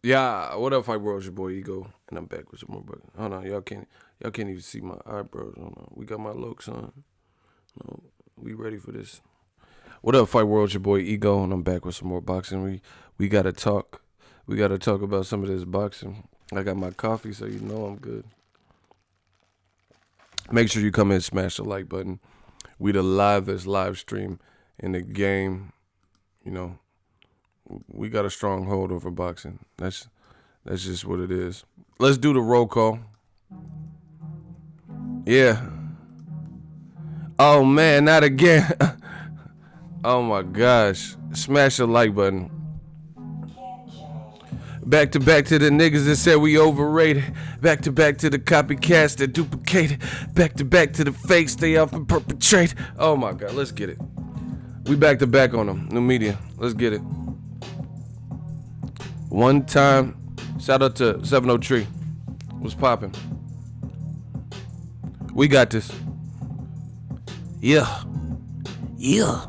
Yeah, what up, Fight World? It's your boy Ego, and I'm back with some more. But hold on, y'all can't even see my eyebrows. Hold on, we got my looks on. No, we ready for this. What up, Fight World? It's your boy Ego, and I'm back with some more boxing. We gotta talk. We gotta talk about some of this boxing. I got my coffee, so you know I'm good. Make sure you come in and smash the like button. We the livest live stream in the game. You know, we got a strong hold over boxing. That's just what it is. Let's do the roll call. Yeah. Oh man, not again. Oh my gosh. Smash the like button. Back to the niggas that said we overrated. Back to the copycats that duplicated. Back to the fakes they often perpetrate. Oh my god, let's get it. We back to back on them. New media. Let's get it. One time. Shout out to 703. What's poppin'? We got this. Yeah. Yeah.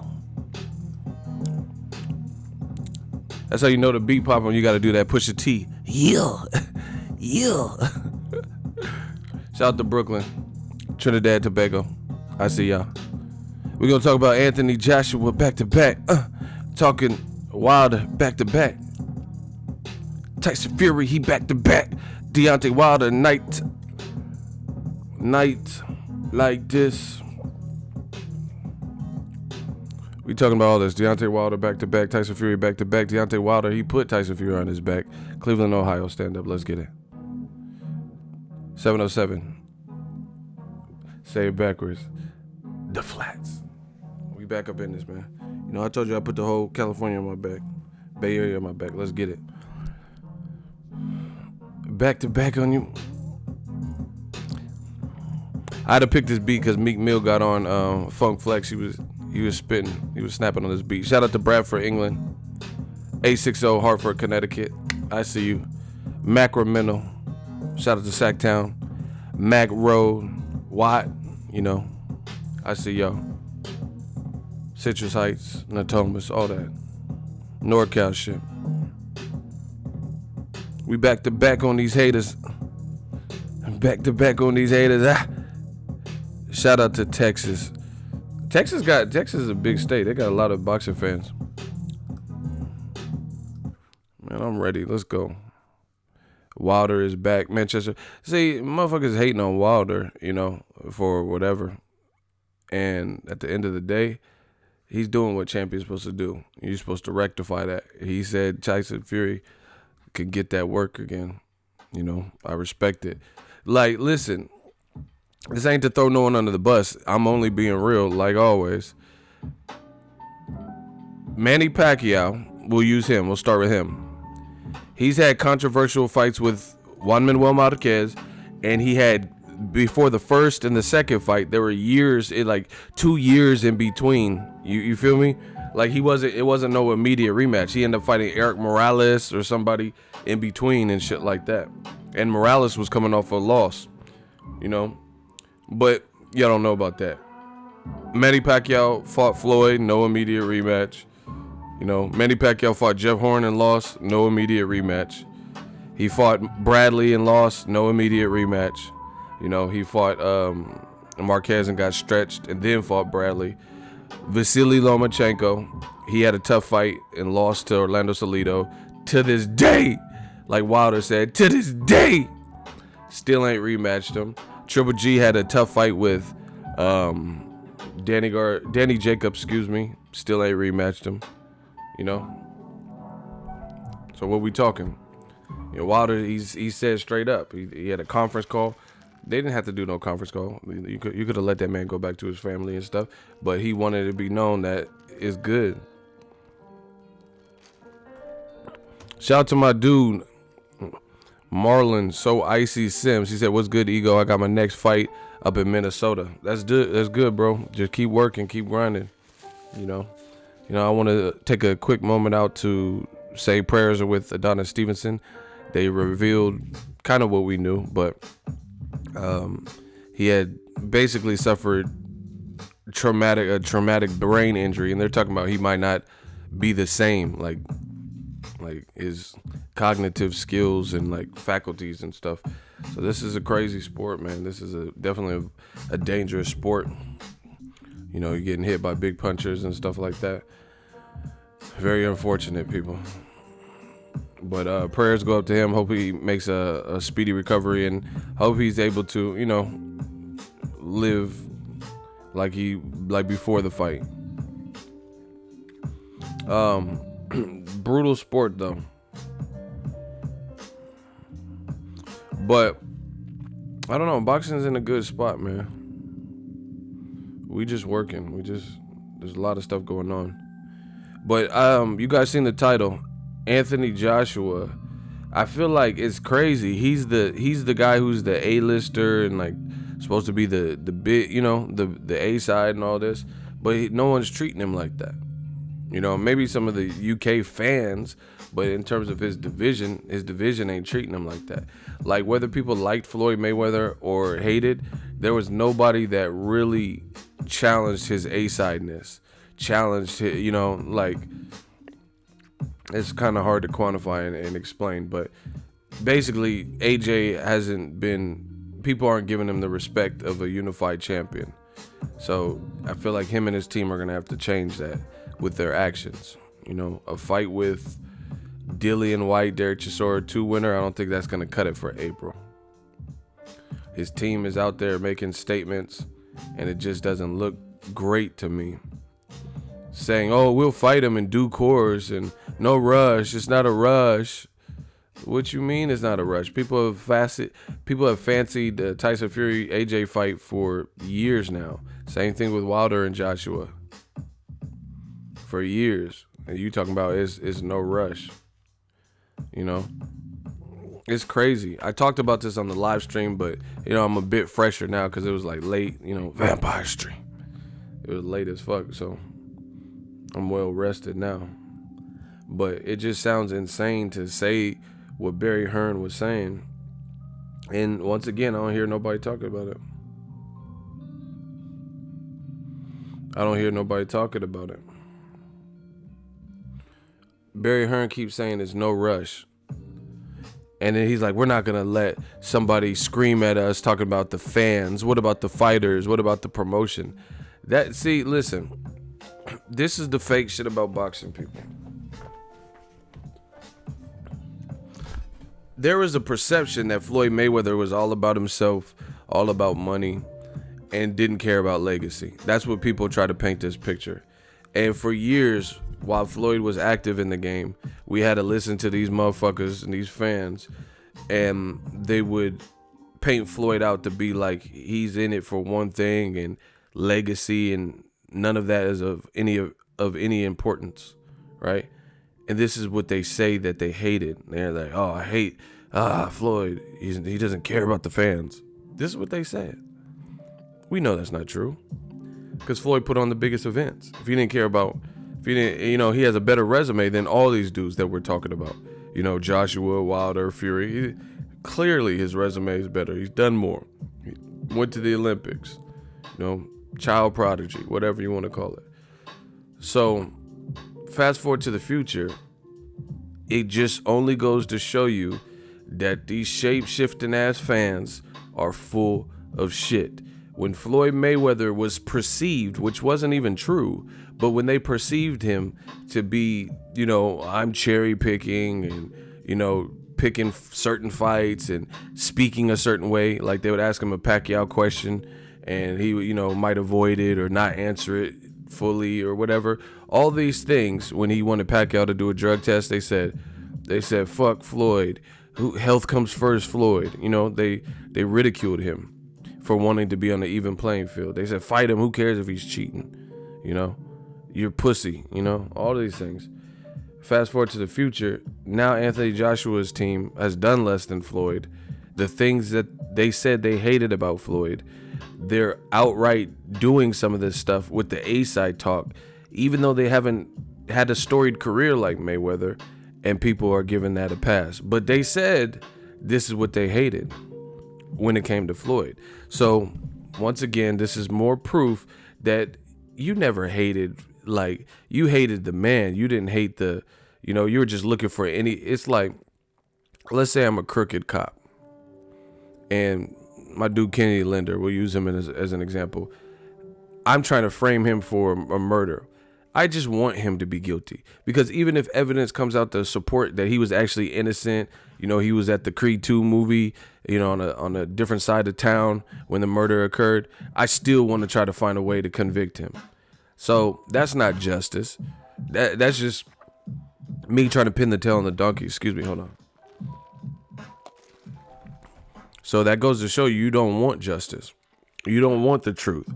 That's how you know the beat poppin'. You gotta do that push a T. Yeah. Yeah. Shout out to Brooklyn. Trinidad, Tobago. I see y'all. We're gonna talk about Anthony Joshua back to back. Talking Wilder back to back. Tyson Fury, he back to back. Deontay Wilder, night like this. We talking about all this. Deontay Wilder back to back. Tyson Fury back to back. Deontay Wilder, he put Tyson Fury on his back. Cleveland, Ohio, stand up. Let's get it. 707. Say it backwards. The Flats. We back up in this, man. You know, I told you I put the whole California on my back. Bay Area on my back. Let's get it. Back to back on you. I had to pick this beat because Meek Mill got on Funk Flex. He was spitting. He was snapping on this beat. Shout out to Bradford, England. 860 Hartford, Connecticut. I see you. Macramento. Shout out to Sacktown. Mac Road. Watt. You know. I see y'all. Citrus Heights. Natomas. All that. NorCal shit. We back to back on these haters. Back to back on these haters. Shout out to Texas. Texas is a big state. They got a lot of boxing fans. Man, I'm ready. Let's go. Wilder is back. Manchester. See, motherfuckers hating on Wilder, you know, for whatever. And at the end of the day, he's doing what champion's supposed to do. You're supposed to rectify that. He said Tyson Fury could get that work again. You know, I respect it. Like, listen, this ain't to throw no one under the bus. I'm only being real, like always. Manny Pacquiao, we'll use him. We'll start with him. He's had controversial fights with Juan Manuel Marquez, and he had, before the first and the second fight, there were years, like 2 years in between. You feel me? Like it wasn't no immediate rematch. He ended up fighting Eric Morales or somebody in between and shit like that. And Morales was coming off a loss, you know. But y'all don't know about that. Manny Pacquiao fought Floyd, no immediate rematch. You know, Manny Pacquiao fought Jeff Horn and lost, no immediate rematch. He fought Bradley and lost, no immediate rematch. You know, he fought Marquez and got stretched and then fought Bradley. Vasily Lomachenko, he had a tough fight and lost to Orlando Salido. To this day, like Wilder said, to this day, still ain't rematched him. Triple G had a tough fight with Danny Jacobs, still ain't rematched him. You know? So what we talking? You know, Wilder, he said straight up. He had a conference call. They didn't have to do no conference call. You could have let that man go back to his family and stuff. But he wanted it to be known that it's good. Shout out to my dude, Marlon So Icy Sims. He said, "What's good, Ego? I got my next fight up in Minnesota." That's good. That's good, bro. Just keep working, keep grinding. You know, I want to take a quick moment out to say prayers with Adonis Stevenson. They revealed kind of what we knew, but he had basically suffered a traumatic brain injury, and they're talking about he might not be the same. Like, like his cognitive skills and like faculties and stuff. So this is a crazy sport, man. This is definitely a dangerous sport. You know, you're getting hit by big punchers and stuff like that. Very unfortunate, people. But prayers go up to him. Hope he makes a speedy recovery and hope he's able to, you know, live like before the fight. Brutal sport though. But I don't know, boxing's in a good spot, man. We just working. There's a lot of stuff going on. But you guys seen the title, Anthony Joshua. I feel like it's crazy. He's the guy who's the A-lister and like supposed to be the bit, you know, the A side and all this, but no one's treating him like that. You know, maybe some of the UK fans, but in terms of his division ain't treating him like that. Like whether people liked Floyd Mayweather or hated, there was nobody that really challenged his A-sideness. Challenged his, you know, like it's kind of hard to quantify and explain, but basically AJ hasn't been, people aren't giving him the respect of a unified champion. So I feel like him and his team are going to have to change that with their actions. You know, a fight with Dillian White, Derek Chisora 2 winner, I don't think that's going to cut it for April. His team is out there making statements, and it just doesn't look great to me. Saying, oh, we'll fight him in due course and no rush. It's not a rush. What you mean it's not a rush? People have fancied the Tyson Fury AJ fight for years now. Same thing with Wilder and Joshua. For years. And you talking about it's no rush. You know? It's crazy. I talked about this on the live stream, but you know, I'm a bit fresher now because it was like late, you know, vampire stream. It was late as fuck, so I'm well rested now. But it just sounds insane to say what Barry Hearn was saying. And once again, I don't hear nobody talking about it. I don't hear nobody talking about it. Barry Hearn keeps saying there's no rush. And then he's like, we're not going to let somebody scream at us talking about the fans. What about the fighters? What about the promotion? Listen, this is the fake shit about boxing, people. There was a perception that Floyd Mayweather was all about himself, all about money, and didn't care about legacy. That's what people try to paint this picture. And for years, while Floyd was active in the game, we had to listen to these motherfuckers and these fans, and they would paint Floyd out to be like he's in it for one thing and legacy, and none of that is of any importance, right? And this is what they say that they hated. They're like, oh, I hate Floyd. He doesn't care about the fans. This is what they said. We know that's not true, because Floyd put on the biggest events. If he didn't, you know, he has a better resume than all these dudes that we're talking about. You know, Joshua, Wilder, Fury. Clearly, his resume is better. He's done more. He went to the Olympics. You know, child prodigy, whatever you want to call it. So, fast forward to the future, it just only goes to show you that these shape-shifting ass fans are full of shit. When Floyd Mayweather was perceived, which wasn't even true, but when they perceived him to be, you know, I'm cherry picking and, you know, picking certain fights and speaking a certain way, like they would ask him a Pacquiao question and he, you know, might avoid it or not answer it fully or whatever. All these things, when he wanted Pacquiao to do a drug test, they said, fuck Floyd. Health comes first, Floyd. You know, they ridiculed him for wanting to be on the even playing field. They said, fight him. Who cares if he's cheating? You know, you're pussy, you know, all these things. Fast forward to the future. Now Anthony Joshua's team has done less than Floyd. The things that they said they hated about Floyd, they're outright doing some of this stuff with the A-side talk, even though they haven't had a storied career like Mayweather, and people are giving that a pass. But they said this is what they hated when it came to Floyd. So once again, this is more proof that you never hated, like, you hated the man. You didn't hate the, You know, you were just looking for any. It's like, let's say I'm a crooked cop, and my dude Kennedy Linder, we'll use him as an example. I'm trying to frame him for a murder. I just want him to be guilty, because even if evidence comes out to support that he was actually innocent, you know, he was at the Creed 2 movie, you know, on a different side of town when the murder occurred, I still want to try to find a way to convict him. So that's not justice. That's just me trying to pin the tail on the donkey. Excuse me, hold on. So that goes to show you don't want justice. You don't want the truth.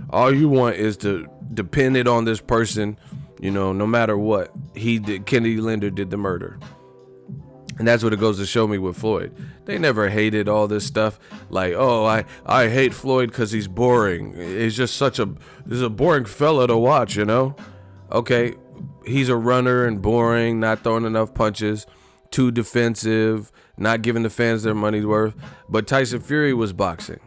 All you want is to depend it on this person, you know, no matter what. Kennedy Linder did the murder. And that's what it goes to show me with Floyd. They never hated all this stuff. Like, oh, I hate Floyd because he's boring. He's just he's a boring fella to watch, you know? Okay, he's a runner and boring, not throwing enough punches, too defensive, not giving the fans their money's worth. But Tyson Fury was boxing.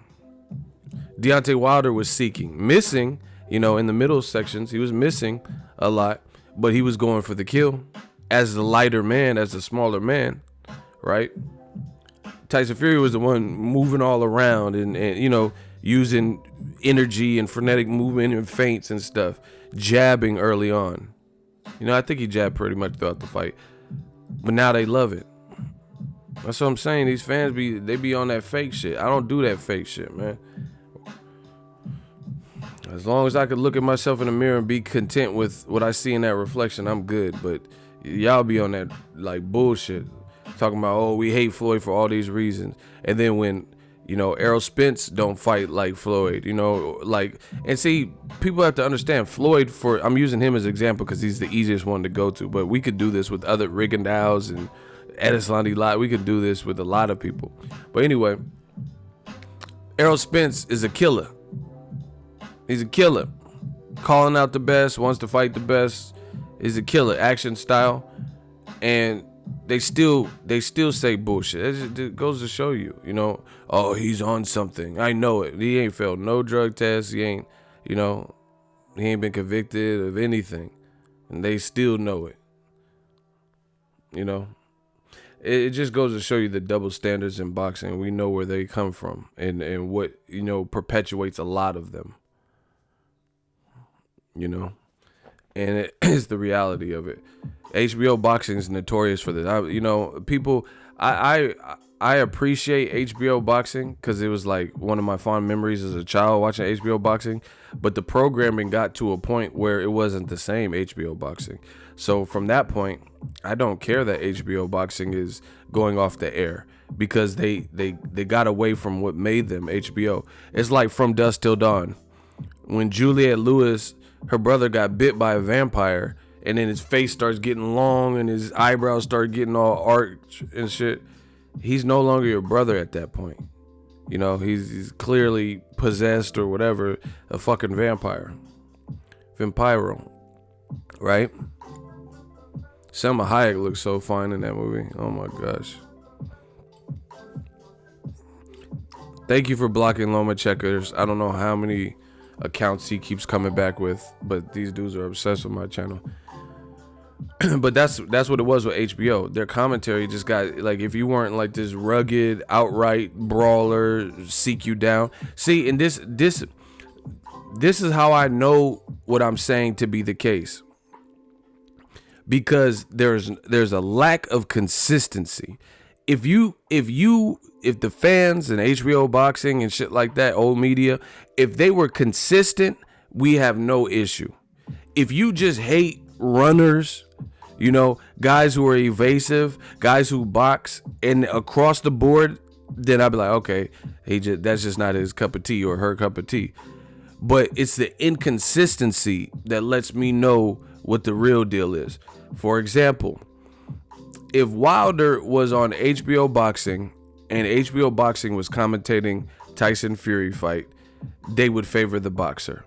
Deontay Wilder was seeking. Missing, you know, in the middle sections, he was missing a lot, but he was going for the kill. As the lighter man, as the smaller man, right? Tyson Fury was the one moving all around and you know, using energy and frenetic movement and feints and stuff, jabbing early on. You know, I think he jabbed pretty much throughout the fight, but now they love it. That's what I'm saying. These fans they be on that fake shit. I don't do that fake shit, man. As long as I could look at myself in the mirror and be content with what I see in that reflection, I'm good. But y'all be on that like bullshit, talking about, oh, we hate Floyd for all these reasons. And then when, you know, Errol Spence don't fight like Floyd, you know, like, and see, people have to understand Floyd, I'm using him as an example because he's the easiest one to go to, but we could do this with other Rigondeaux and Edeslandi Lott. We could do this with a lot of people. But anyway, Errol Spence is a killer. He's a killer. Calling out the best, wants to fight the best, is a killer, action style. And they still say bullshit. It goes to show you, you know, oh, he's on something. I know it. He ain't failed no drug tests. He ain't, you know, he ain't been convicted of anything. And they still know it. You know, it just goes to show you the double standards in boxing. We know where they come from and what, you know, perpetuates a lot of them. You know, and it is the reality of it. HBO boxing is notorious for this. I appreciate HBO boxing because it was like one of my fond memories as a child watching HBO boxing, but the programming got to a point where it wasn't the same HBO boxing. So from that point, I don't care that HBO boxing is going off the air because they got away from what made them HBO. It's like From Dusk Till Dawn. When Juliette Lewis, her brother, got bit by a vampire, and then his face starts getting long and his eyebrows start getting all arched and shit. He's no longer your brother at that point. You know, he's clearly possessed or whatever, a fucking vampire. Vampiro. Right? Selma Hayek looks so fine in that movie. Oh my gosh. Thank you for blocking Loma Checkers. I don't know how many accounts he keeps coming back with, but these dudes are obsessed with my channel. But that's what it was with HBO. Their commentary just got, like, if you weren't like this rugged, outright brawler, seek you down. See, and this is how I know what I'm saying to be the case. Because there's a lack of consistency. If the fans and HBO boxing and shit like that, old media, if they were consistent, we have no issue. If you just hate runners, you know, guys who are evasive, guys who box, and across the board, then I'd be like, okay, that's just not his cup of tea or her cup of tea. But it's the inconsistency that lets me know what the real deal is. For example, if Wilder was on HBO boxing and HBO boxing was commentating Tyson Fury fight, they would favor the boxer.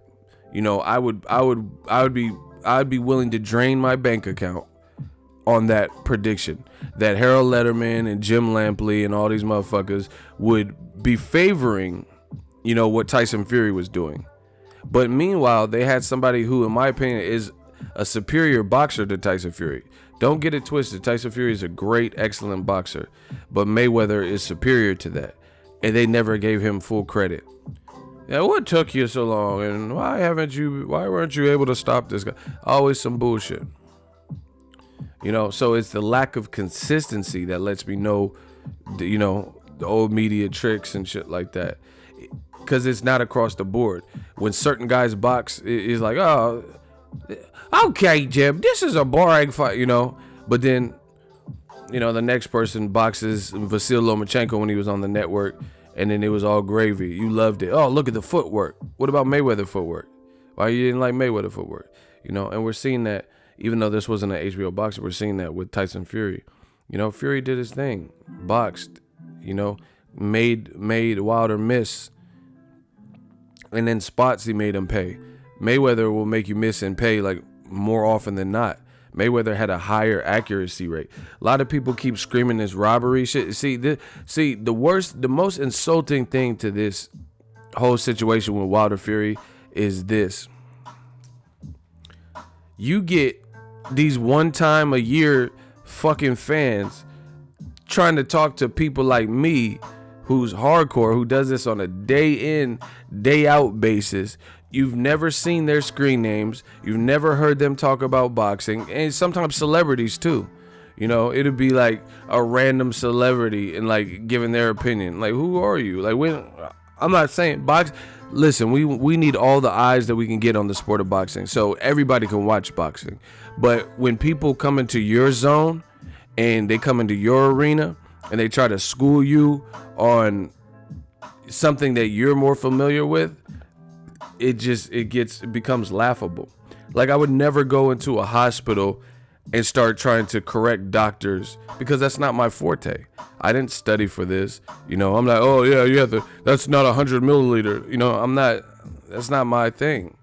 You know, I'd be willing to drain my bank account on that prediction that Harold Letterman and Jim Lampley and all these motherfuckers would be favoring, you know, what Tyson Fury was doing. But meanwhile, they had somebody who, in my opinion, is a superior boxer to Tyson Fury. Don't get it twisted. Tyson Fury is a great, excellent boxer, but Mayweather is superior to that, and they never gave him full credit. Yeah, what took you so long, and why weren't you able to stop this guy? Always some bullshit. So it's the lack of consistency that lets me know, the old media tricks and shit like that. Because it's not across the board. When certain guys box, it's like, oh, okay, Jim, this is a boring fight, But then, the next person boxes Vasyl Lomachenko when he was on the network, and then it was all gravy. You loved it. Oh, look at the footwork. What about Mayweather footwork? Why you didn't like Mayweather footwork? And we're seeing that, even though this wasn't an HBO boxer, we're seeing that with Tyson Fury. Fury did his thing, boxed, made Wilder miss, and then spots he made him pay. Mayweather will make you miss and pay like more often than not. Mayweather had a higher accuracy rate. A lot of people keep screaming this robbery shit. The most insulting thing to this whole situation with Wilder Fury is this. You get these one time a year fucking fans trying to talk to people like me, who's hardcore, who does this on a day in, day out basis. You've never seen their screen names. You've never heard them talk about boxing, and sometimes celebrities too. It'll be like a random celebrity and like giving their opinion. Like, who are you? Like, I'm not saying box. Listen, we need all the eyes that we can get on the sport of boxing, so everybody can watch boxing. But when people come into your zone and they come into your arena and they try to school you on something that you're more familiar with, it becomes laughable. Like, I would never go into a hospital and start trying to correct doctors, because that's not my forte. I didn't study for this. I'm like, oh yeah, that's not 100 milliliter. That's not my thing.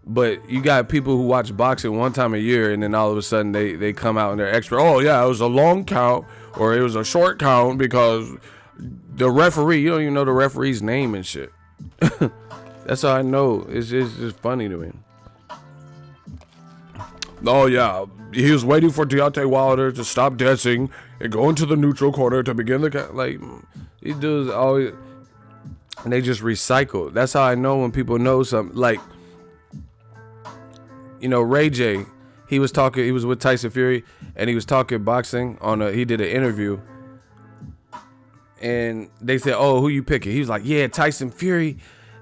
But you got people who watch boxing one time a year, and then all of a sudden they come out and they're expert. Oh yeah, it was a long count or it was a short count because the referee, you don't even know the referee's name and shit. That's how I know. It's just funny to me. Oh yeah, he was waiting for Deontay Wilder to stop dancing and go into the neutral corner to begin like, these dudes always, and they just recycle. That's how I know when people know something. Like, Ray J, he was with Tyson Fury, and he was talking boxing he did an interview, and they said, oh, who you picking? He was like, yeah, Tyson Fury,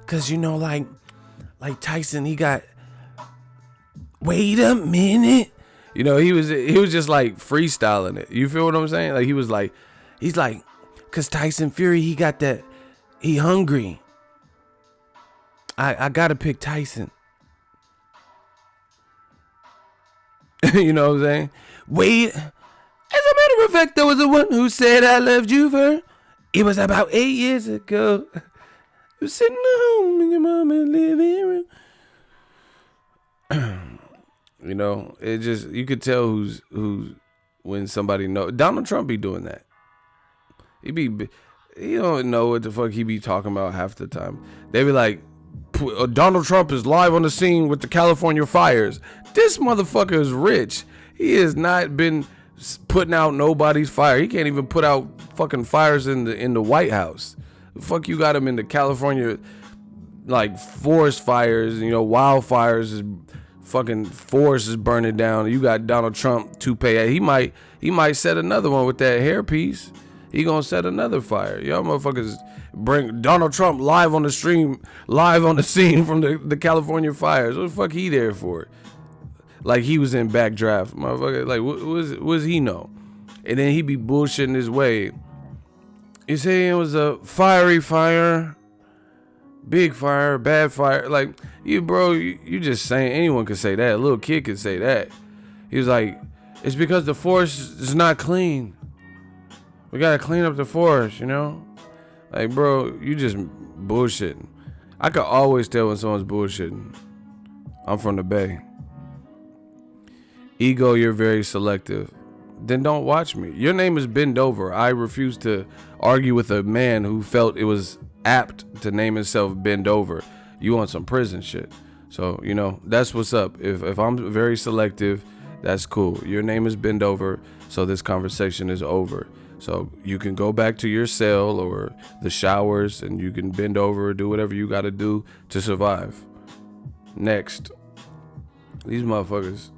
cause like Tyson, he got, wait a minute, he was just like freestyling it. You feel what I'm saying? Like, he's like, cause Tyson Fury, he got that, he hungry. I gotta pick Tyson. You know what I'm saying? Wait, as a matter of fact, there was the one who said I loved you for, it was about 8 years ago. You sitting at home in your mama's living room. It just, you could tell who's when somebody know. Donald Trump be doing that. He don't know what the fuck he be talking about half the time. They be like, Donald Trump is live on the scene with the California fires. This motherfucker is rich. He has not been putting out nobody's fire. He can't even put out fucking fires in the White House. The fuck you got him in the California, like, forest fires, wildfires, is fucking forest is burning down. You got Donald Trump toupee. He might set another one with that hairpiece. He gonna set another fire. Y'all motherfuckers bring Donald Trump live on the scene from the California fires. What the fuck he there for? Like, he was in backdraft, motherfucker. Like, what does he know? And then he be bullshitting his way. You say it was a fiery fire, big fire, bad fire. Like, you just saying, anyone could say that. A little kid could say that. He was like, it's because the forest is not clean. We gotta clean up the forest, Like, bro, you just bullshitting. I could always tell when someone's bullshitting. I'm from the Bay. Ego, you're very selective. Then don't watch me. Your name is Bend Over. I refuse to argue with a man who felt it was apt to name himself Bend Over. You want some prison shit. So, that's what's up. If I'm very selective, that's cool. Your name is Bend Over, so this conversation is over. So you can go back to your cell or the showers and you can bend over or do whatever you got to do to survive. Next. These motherfuckers.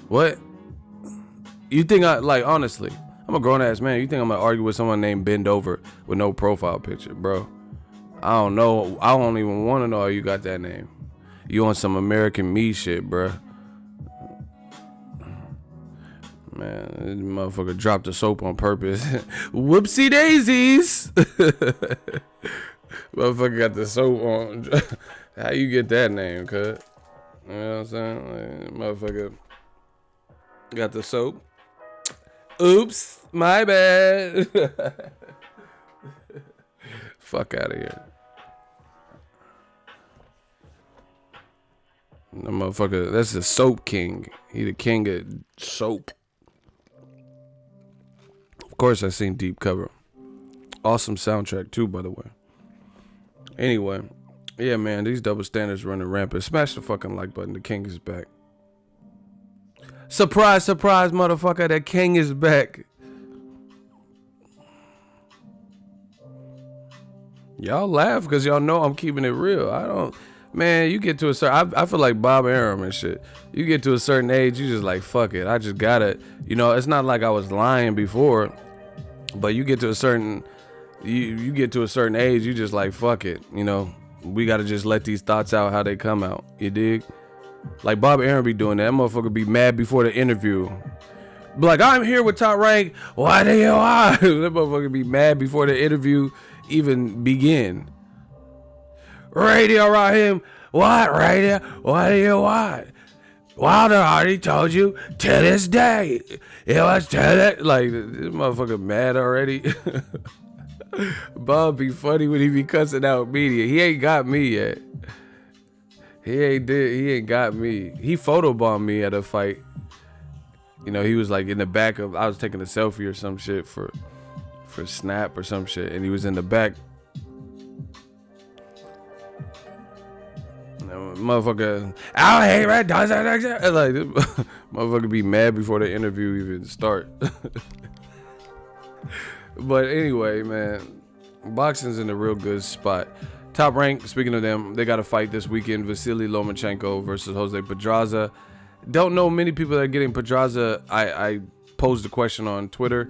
What? You think honestly, I'm a grown ass man. You think I'm going to argue with someone named Bend Over with no profile picture, bro? I don't know. I don't even want to know how you got that name. You on some American Me shit, bro. Man, this motherfucker dropped the soap on purpose. Whoopsie daisies. Motherfucker got the soap on. How you get that name, cuz? You know what I'm saying? Like, motherfucker got the soap. Oops, my bad. Fuck out of here. The motherfucker, that's the soap king. He the king of soap. Of course, I seen Deep Cover. Awesome soundtrack too, by the way. Anyway, yeah, man, these double standards running rampant. Smash the fucking like button. The king is back. Surprise, surprise, motherfucker. The king is back. Y'all laugh because y'all know I'm keeping it real. Man, you get to a certain... I feel like Bob Arum and shit. You get to a certain age, you just like, fuck it. I just gotta... it's not like I was lying before, but you get to a certain... You get to a certain age, you just like, fuck it. We gotta just let these thoughts out how they come out. You dig? Like Bob Arum be doing that. That motherfucker be mad before the interview. Be like, I'm here with Top Rank. Why the hell I? That motherfucker be mad before the interview even begin. Radio Raheem, what radio? What do you want? Wilder already told you to this day. It was to that. Like, this motherfucker mad already. Bob be funny when he be cussing out media. He ain't got me yet. He ain't got me. He photobombed me at a fight. He was like in the back of, I was taking a selfie or some shit for Snap or some shit, and he was in the back. Motherfucker, I hate red does that like motherfucker be mad before the interview even start. But anyway, man, boxing's in a real good spot. Top Rank, speaking of them, they got a fight this weekend. Vasily Lomachenko versus Jose Pedraza. Don't know many people that are getting Pedraza. I posed a question on Twitter.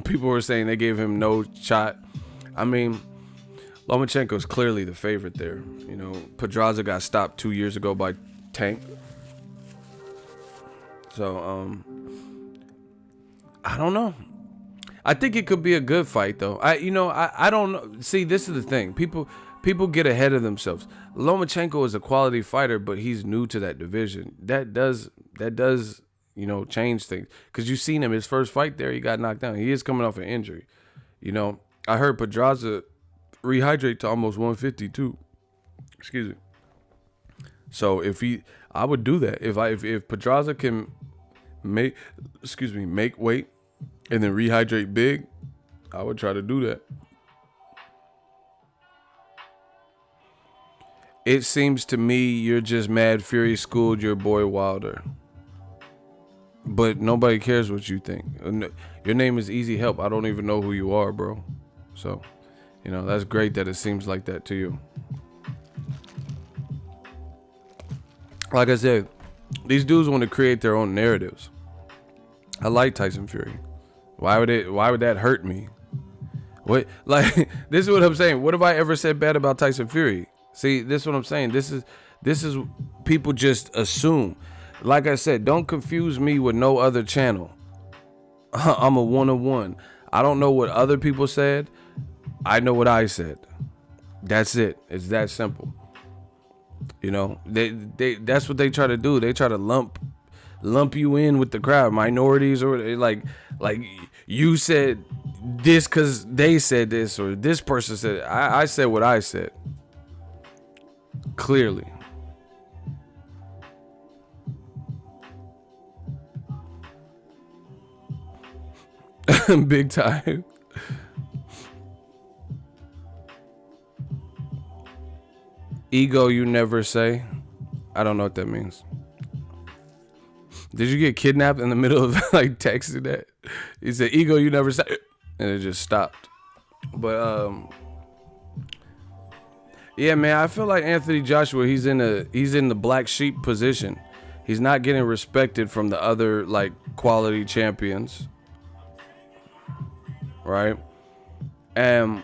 People were saying they gave him no shot. I mean, Lomachenko's clearly the favorite there. Pedraza got stopped 2 years ago by Tank. So, I don't know. I think it could be a good fight, though. I don't know. See, this is the thing. People get ahead of themselves. Lomachenko is a quality fighter, but he's new to that division. That does change things. Because you've seen him, his first fight there, he got knocked down. He is coming off an injury. I heard Pedraza rehydrate to almost 150 too. Excuse me. So I would do that. If Pedraza can make weight and then rehydrate big, I would try to do that. It seems to me you're just mad Fury schooled your boy Wilder. But nobody cares what you think. Your name is Easy Help. I don't even know who you are, bro. So, that's great that it seems like that to you. Like I said, these dudes want to create their own narratives. I like Tyson Fury. Why would that hurt me? What, like, this is what I'm saying. What have I ever said bad about Tyson Fury? See, this is what I'm saying. This is people just assume. Like I said, don't confuse me with no other channel. I'm a one-on-one. I don't know what other people said. I know what I said. That's it. It's that simple. They that's what they try to do. They try to lump you in with the crowd, minorities, or like you said this because they said this, or this person said. I said what I said. Clearly. Big time. Ego you never say. I don't know what that means. Did you get kidnapped in the middle of like texting that? He said, ego you never say, and it just stopped. But yeah, man, I feel like Anthony Joshua, he's in the black sheep position. He's not getting respected from the other like quality champions. Right? And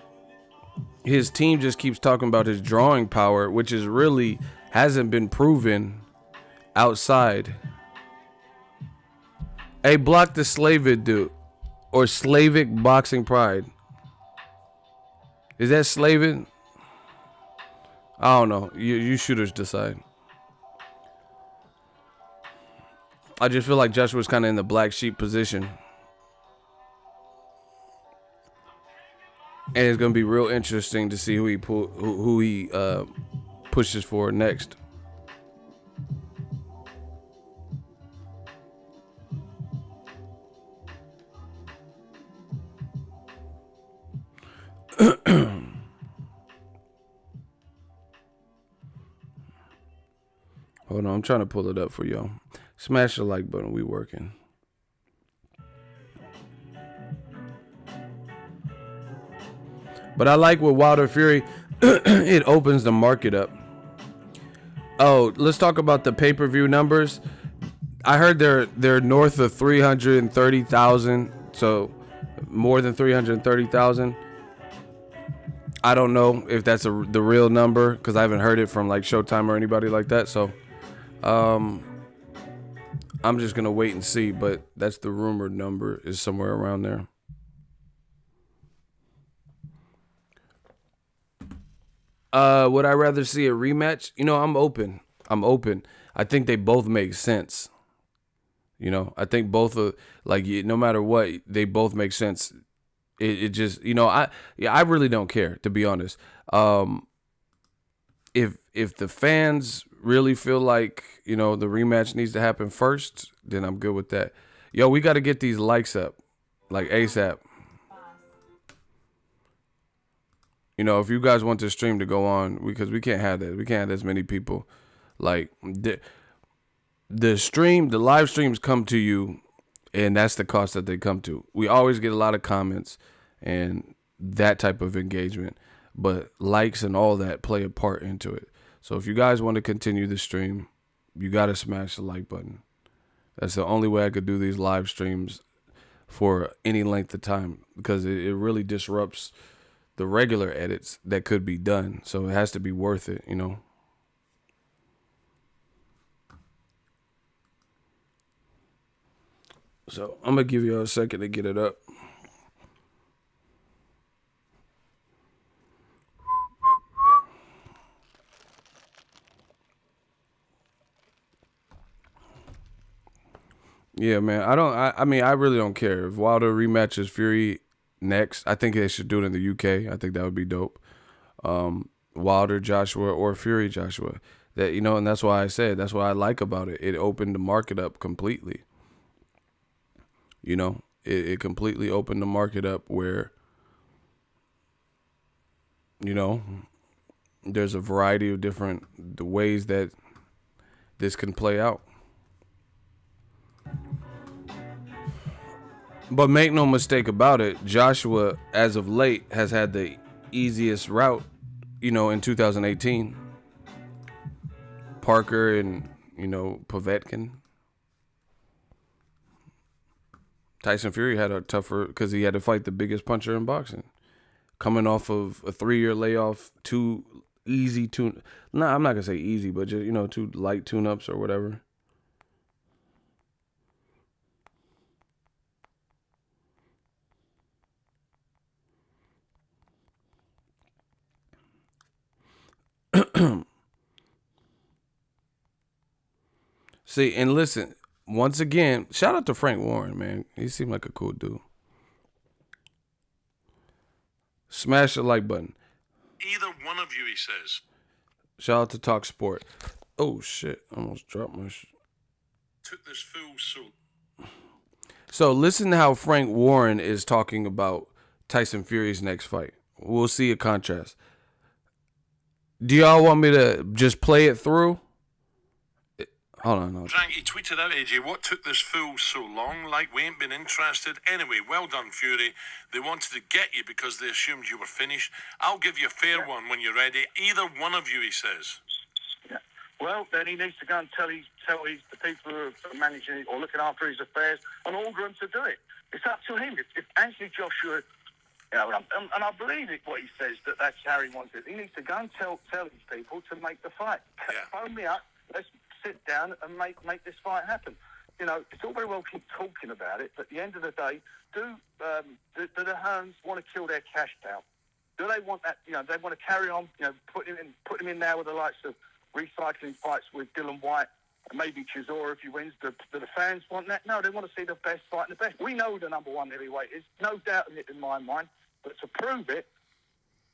his team just keeps talking about his drawing power, which is really hasn't been proven outside. Hey, block the Slavic dude. Or Slavic Boxing Pride. Is that Slavic? I don't know. You shooters decide. I just feel like Joshua's kind of in the black sheep position. And it's going to be real interesting to see who he pushes for next. Hold on, I'm trying to pull it up for y'all. Smash the like button, we working. But I like with Wilder Fury, it opens the market up. Oh, let's talk about the pay-per-view numbers. I heard they're north of 330,000, so more than 330,000. I don't know if that's the real number because I haven't heard it from like Showtime or anybody like that. So, I'm just gonna wait and see. But that's the rumored number, is somewhere around there. Would I rather see a rematch? You know, I'm open. I think they both make sense. You know, I think both are like, no matter what, they both make sense. It just, you know, I really don't care, to be honest. If the fans really feel like, you know, the rematch needs to happen first, then I'm good with that. Yo, we got to get these likes up, like ASAP. You know, if you guys want the stream to go on, because we can't have that. We can't have as many people. Like, the live streams come to you, and that's the cost that they come to. We always get a lot of comments and that type of engagement, but likes and all that play a part into it. So if you guys want to continue the stream, you got to smash the like button. That's the only way I could do these live streams for any length of time, because it really disrupts the regular edits that could be done. So it has to be worth it, you know. So I'm going to give you a second to get it up. Yeah, man. I mean, I really don't care. If Wilder rematches Fury next, I think they should do it in the UK. I think that would be dope. Wilder Joshua or Fury Joshua. That, you know, and that's why I said, that's what I like about it. It opened the market up completely. You know, it completely opened the market up where, you know, there's a variety of different ways that this can play out. But make no mistake about it, Joshua, as of late, has had the easiest route, you know, in 2018. Parker and, you know, Povetkin. Tyson Fury had a tougher, because he had to fight the biggest puncher in boxing. Coming off of a 3-year layoff, two easy tune. No, I'm not going to say easy, but just, you know, 2 light tune-ups or whatever. See, and listen, once again, shout out to Frank Warren, man. He seemed like a cool dude. Smash the like button. Either one of you, he says. Shout out to Talk Sport. Oh, shit. I almost dropped my shit. Took this fool so. So listen to how Frank Warren is talking about Tyson Fury's next fight. We'll see a contrast. Do y'all want me to just play it through? Hold on. Frank, he tweeted out, AJ, what took this fool so long? Like we ain't been interested. Anyway, well done, Fury. They wanted to get you because they assumed you were finished. I'll give you a fair one when you're ready. Either one of you, he says. Yeah. Well, then he needs to go and tell the people who are managing it or looking after his affairs and order them to do it. It's up to him. If Anthony Joshua, and I believe it what he says, that's how he wants it. He needs to go and tell these people to make the fight. Yeah. Phone me up. Let's sit down and make this fight happen. It's all very well keep talking about it, but at the end of the day, do the Hearns want to kill their cash cow? Do they want that? They want to carry on. Put him in there with the likes of recycling fights with Dylan White and maybe Chisora if he wins. Do the fans want that? No, they want to see the best fighting the best. We know who the number one heavyweight is, no doubt in it in my mind. But to prove it,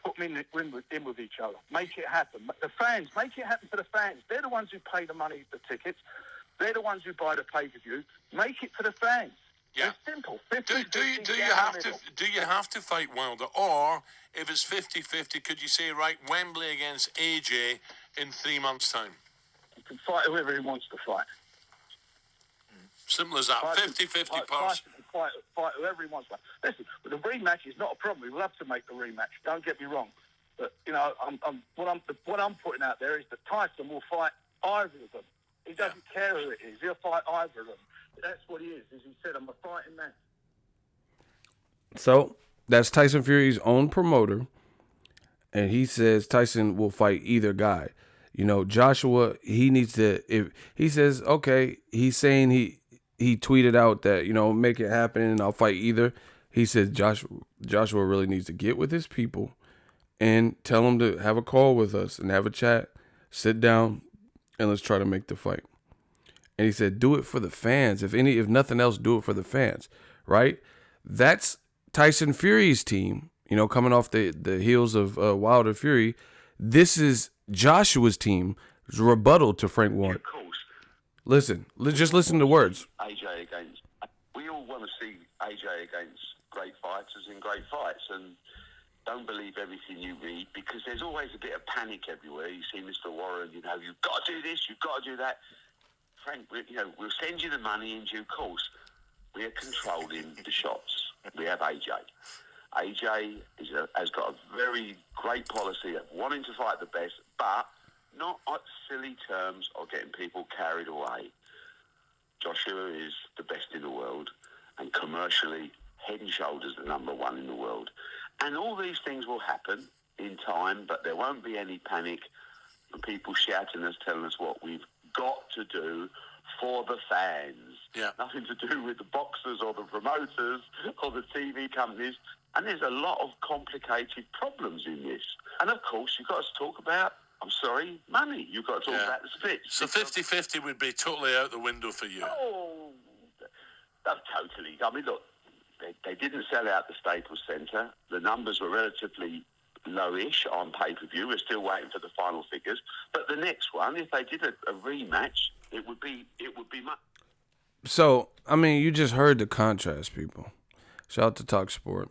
put them in with each other. Make it happen. The fans, make it happen for the fans. They're the ones who pay the money, the tickets. They're the ones who buy the pay-per-view. Make it for the fans. Yeah. It's simple. Do you have to fight Wilder? Or if it's 50-50, could you say, right, Wembley against AJ in 3 months' time? You can fight whoever he wants to fight. Simple as that. 50-50 pass. Fight whoever he wants to fight. Listen, but the rematch is not a problem. We'd love to make the rematch. Don't get me wrong. But, what I'm putting out there is that Tyson will fight either of them. He doesn't care who it is. He'll fight either of them. That's what he is. As he said, I'm a fighting man. So that's Tyson Fury's own promoter, and he says Tyson will fight either guy. Joshua, he needs to. If he says okay, he's saying he tweeted out that make it happen and I'll fight either. He says Joshua really needs to get with his people and tell him to have a call with us and have a chat, sit down, and let's try to make the fight. And he said, do it for the fans. If nothing else, do it for the fans, right? That's Tyson Fury's team, coming off the heels of Wilder Fury. This is Joshua's team, rebuttal to Frank Warren. Of course. Listen, just listen to words. We all want to see AJ against great fighters in great fights, and don't believe everything you read because there's always a bit of panic everywhere. You see Mr. Warren, you've got to do this, you've got to do that. Frank, we'll send you the money in due course. We are controlling the shots. We have AJ. AJ has got a very great policy of wanting to fight the best, but not at silly terms or getting people carried away. Joshua is the best in the world, and commercially, head and shoulders the number one in the world. And all these things will happen in time, but there won't be any panic and people shouting us, telling us what we've got to do for the fans. Yeah. Nothing to do with the boxers or the promoters or the TV companies. And there's a lot of complicated problems in this. And of course, you've got to talk about, money. You've got to talk about the splits. So 50-50 would be totally out the window for you. Oh, totally. I mean, look, they didn't sell out the Staples Centre. The numbers were relatively lowish on pay-per-view. We're still waiting for the final figures. But the next one, if they did a rematch, it would be much. So, you just heard the contrast, people. Shout out to Talk Sport.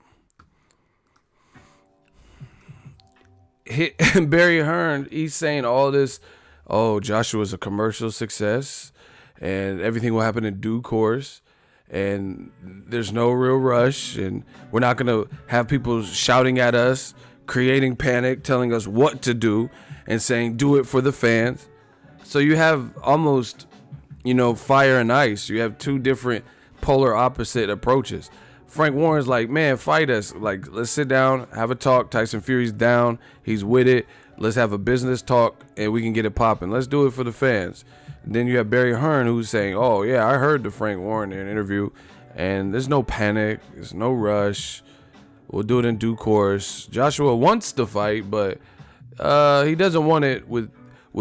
Barry Hearn, he's saying all this, Joshua's a commercial success and everything will happen in due course and there's no real rush and we're not going to have people shouting at us, creating panic, telling us what to do and saying do it for the fans. So you have almost, fire and ice. You have two different polar opposite approaches. Frank Warren's like, man, fight us. Like, let's sit down, have a talk. Tyson Fury's down. He's with it. Let's have a business talk, and we can get it popping. Let's do it for the fans. And then you have Barry Hearn who's saying, oh, yeah, I heard the Frank Warren interview, and there's no panic. There's no rush. We'll do it in due course. Joshua wants to fight, but he doesn't want it with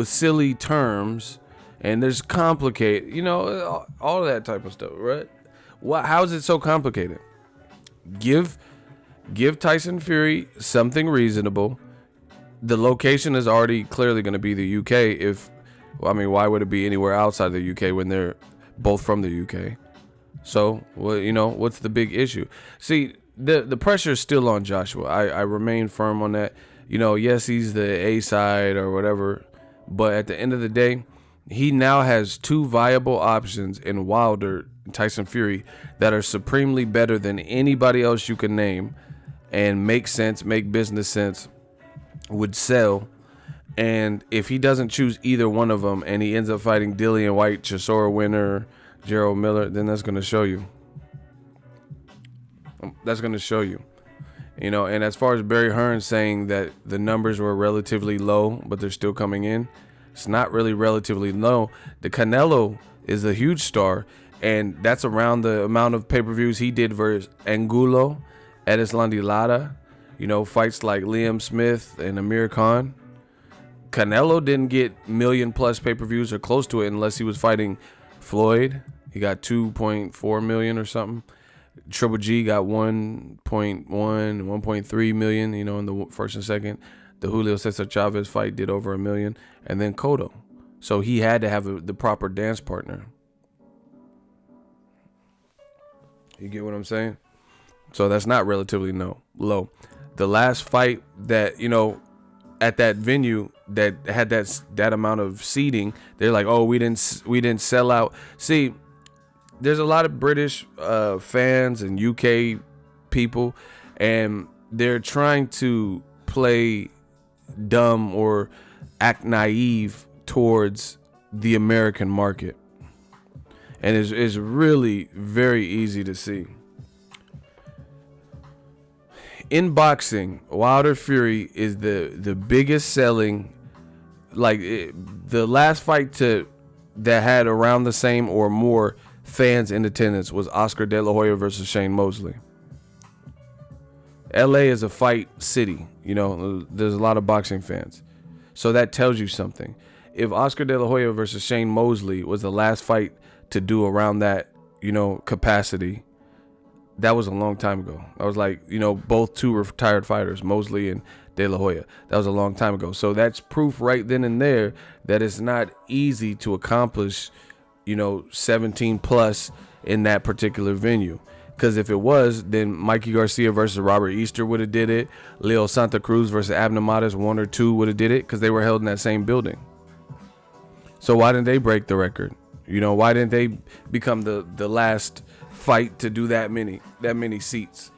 silly terms, and there's complicated, all that type of stuff, right? How is it so complicated? Give Tyson Fury something reasonable. The location is already clearly going to be the UK. Why would it be anywhere outside the UK when they're both from the UK? So, what's the big issue? See, the pressure is still on Joshua. I remain firm on that. yes, he's the A side or whatever, but at the end of the day, he now has two viable options in Wilder and Tyson Fury that are supremely better than anybody else you can name and make sense, make business sense, would sell. And if he doesn't choose either one of them and he ends up fighting Dillian White, Chisora winner, Gerald Miller, then that's going to show you. That's going to show you. And as far as Barry Hearn saying that the numbers were relatively low, but they're still coming in, it's not really relatively low. The Canelo is a huge star, and that's around the amount of pay-per-views he did versus Angulo, Erislandy Lara, fights like Liam Smith and Amir Khan. Canelo didn't get million-plus pay-per-views or close to it unless he was fighting Floyd. He got 2.4 million or something. Triple G got 1.1, 1.3 million, in the first and second. The Julio Cesar Chavez fight did over 1 million. And then Cotto. So he had to have the proper dance partner. You get what I'm saying? So that's not relatively low. The last fight that, at that venue that had that amount of seating, they're like, oh, we didn't sell out. See, there's a lot of British fans and UK people, and they're trying to play dumb or act naive towards the American market. And it's really very easy to see. In boxing, Wilder Fury is the biggest selling, the last fight that had around the same or more fans in attendance was Oscar De La Hoya versus Shane Mosley. LA is a fight city, there's a lot of boxing fans. So that tells you something. If Oscar De La Hoya versus Shane Mosley was the last fight to do around that, capacity, that was a long time ago. I was like, both two retired fighters, Mosley and De La Hoya. That was a long time ago. So that's proof right then and there that it's not easy to accomplish, 17 plus in that particular venue. Because if it was, then Mikey Garcia versus Robert Easter would have did it. Leo Santa Cruz versus Abner Matas 1 or 2 would have did it because they were held in that same building. So why didn't they break the record? Why didn't they become the last fight to do that many seats?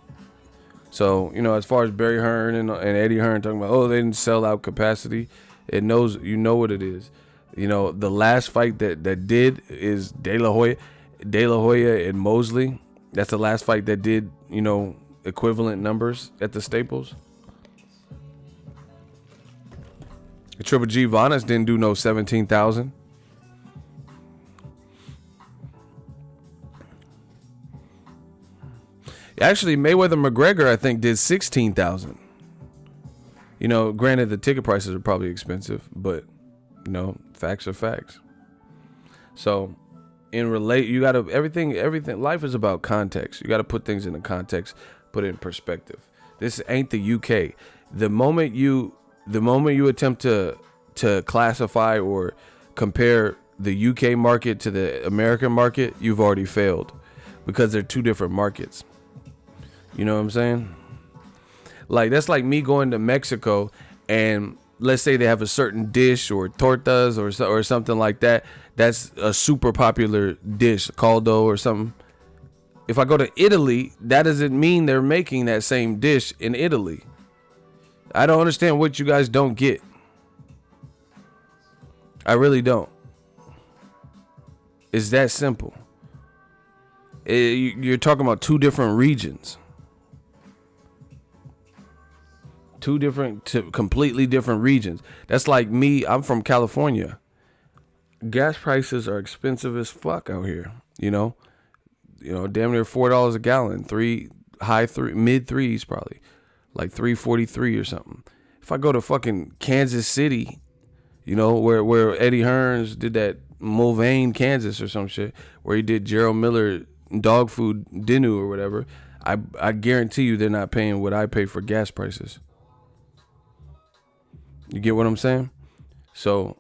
So, as far as Barry Hearn and Eddie Hearn talking about, oh, they didn't sell out capacity, it knows, what it is. The last fight that did is De La Hoya and Mosley. That's the last fight that did, equivalent numbers at the Staples. Triple G Vanas didn't do no 17,000. Actually, Mayweather McGregor, I think, did 16,000. Granted, the ticket prices are probably expensive, but facts are facts. So, you gotta everything. Life is about context. You gotta put things in a context, put it in perspective. This ain't the UK. The moment you attempt to classify or compare the UK market to the American market, you've already failed because they're two different markets. You know what I'm saying? Like, that's like me going to Mexico and let's say they have a certain dish or tortas or something like that. That's a super popular dish, caldo or something. If I go to Italy, that doesn't mean they're making that same dish in Italy. I don't understand what you guys don't get. I really don't. It's that simple. You're talking about two different regions. Two completely different regions. That's like me. I'm from California. Gas prices are expensive as fuck out here. Damn near $4 a gallon. Mid threes probably, like $3.43 or something. If I go to fucking Kansas City, where Eddie Hearns did that Mulvane, Kansas or some shit, where he did Gerald Miller dog food dinu or whatever, I guarantee you they're not paying what I pay for gas prices. You get what I'm saying? So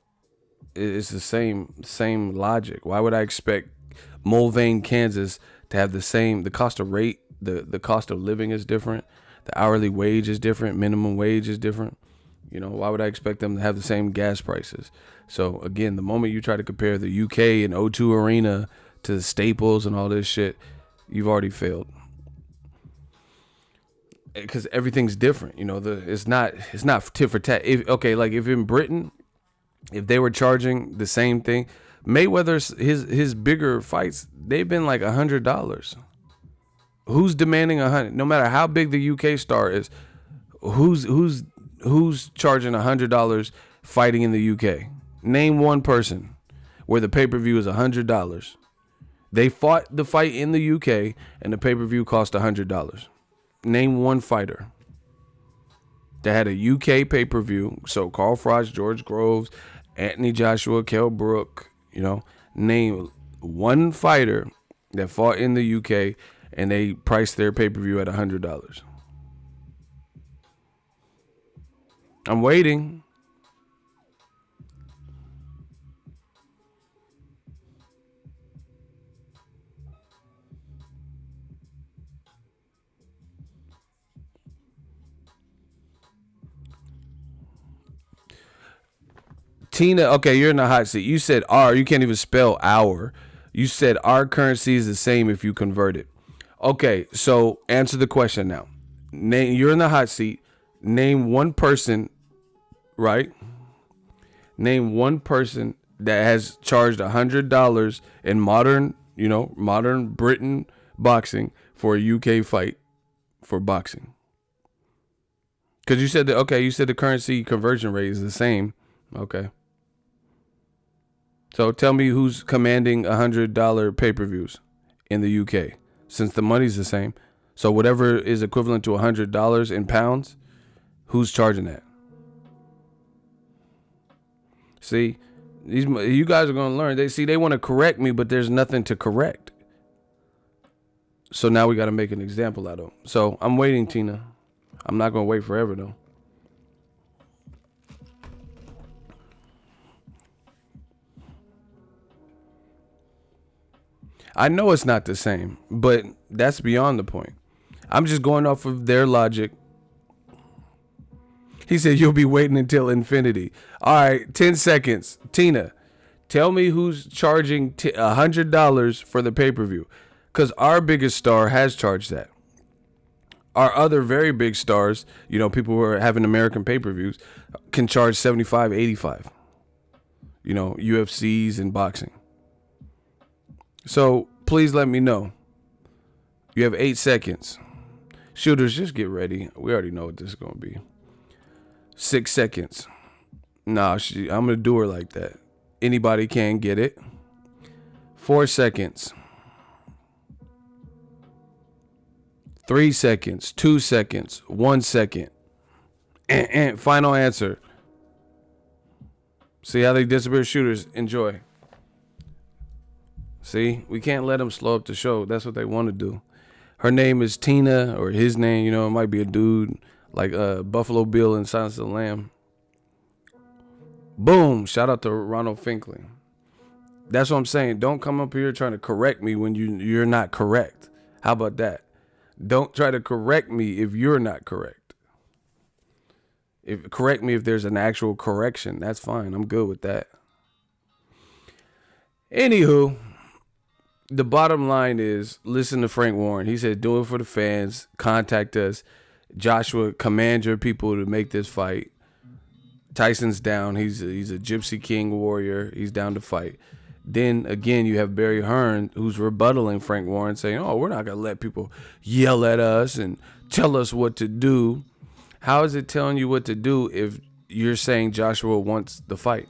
it's the same logic. Why would I expect Mulvane, Kansas to have the cost of rate, the cost of living is different, the hourly wage is different, minimum wage is different. You know, why would I expect them to have the same gas prices? So again, the moment you try to compare the UK and O2 Arena to the Staples and all this shit, you've already failed. Because everything's different, you know. It's not tit for tat. If in Britain, if they were charging the same thing, Mayweather's his bigger fights, they've been like $100. Who's demanding $100? No matter how big the UK star is, who's charging $100 fighting in the UK? Name one person where the pay-per-view is $100. They fought the fight in the UK and the pay-per-view cost $100. Name one fighter that had a UK pay-per-view. So Carl Froch, George Groves, Anthony Joshua, Kell Brook, you know, name one fighter that fought in the UK and they priced their pay-per-view at $100. I'm waiting. Tina, okay, you're in the hot seat. You said R. You can't even spell hour. You said our currency is the same if you convert it. Okay, so answer the question now. You're in the hot seat. Name one person, right? Name one person that has charged $100 in modern Britain boxing for a UK fight for boxing. Because you said the currency conversion rate is the same. Okay. So tell me who's commanding $100 pay-per-views in the UK, since the money's the same. So whatever is equivalent to $100 in pounds, who's charging that? See, you guys are going to learn. They want to correct me, but there's nothing to correct. So now we got to make an example out of them. So I'm waiting, Tina. I'm not going to wait forever, though. I know it's not the same, but that's beyond the point. I'm just going off of their logic. He said, you'll be waiting until infinity. All right, 10 seconds. Tina, tell me who's charging $100 for the pay-per-view. Because our biggest star has charged that. Our other very big stars, you know, people who are having American pay-per-views, can charge $75, $85. You know, UFCs and boxing. So please let me know. You have 8 seconds. Shooters, just get ready. We already know what this is going to be. 6 seconds. Nah, I'm going to do her like that. Anybody can get it. 4 seconds. 3 seconds. 2 seconds. 1 second. And final answer. See how they disappear? Shooters, enjoy. See, we can't let them slow up the show. That's what they want to do. Her name is Tina, or his name, you know, it might be a dude like Buffalo Bill in Silence of the Lamb. Boom. Shout out to Ronald Finkley. That's what I'm saying. Don't come up here trying to correct me when you're not correct. How about that? Don't try to correct me if you're not correct. Correct me if there's an actual correction. That's fine. I'm good with that. Anywho, the bottom line is, listen to Frank Warren. He said, do it for the fans. Contact us. Joshua, command your people to make this fight. Tyson's down. He's a Gypsy King warrior. He's down to fight. Then, again, you have Barry Hearn, who's rebuttaling Frank Warren, saying, oh, we're not going to let people yell at us and tell us what to do. How is it telling you what to do if you're saying Joshua wants the fight?